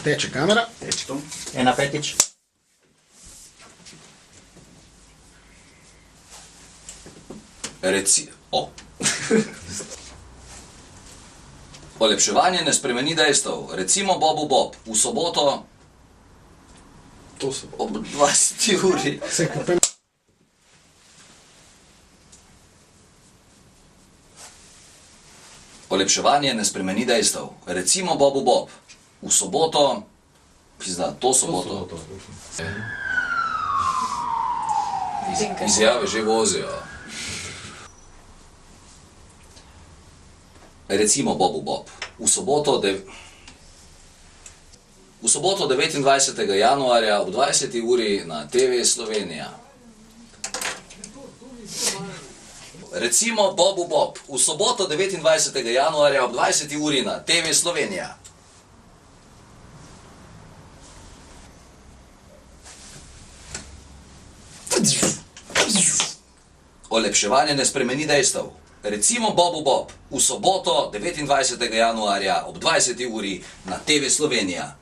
Teče kamera. Teče to. 1-5. Olepševanje ne spremeni dejstev. Recimo Bobu Bob, v soboto To so. ob 20. uri. Se kupem. Olepševanje ne spremeni dejstev. Recimo Bobu Bob, v soboto, pizda, to soboto. Izjave že vozijo. Recimo Bobu Bob, v soboto 29. januarja ob 20. uri na TV Slovenija. Recimo Bobu Bob, v soboto 29. januarja ob 20. uri na TV Slovenija. Olepševanje ne spremeni dejstev. Recimo Bobu Bob, v soboto 29. januarja ob 20. uri na TV Slovenija.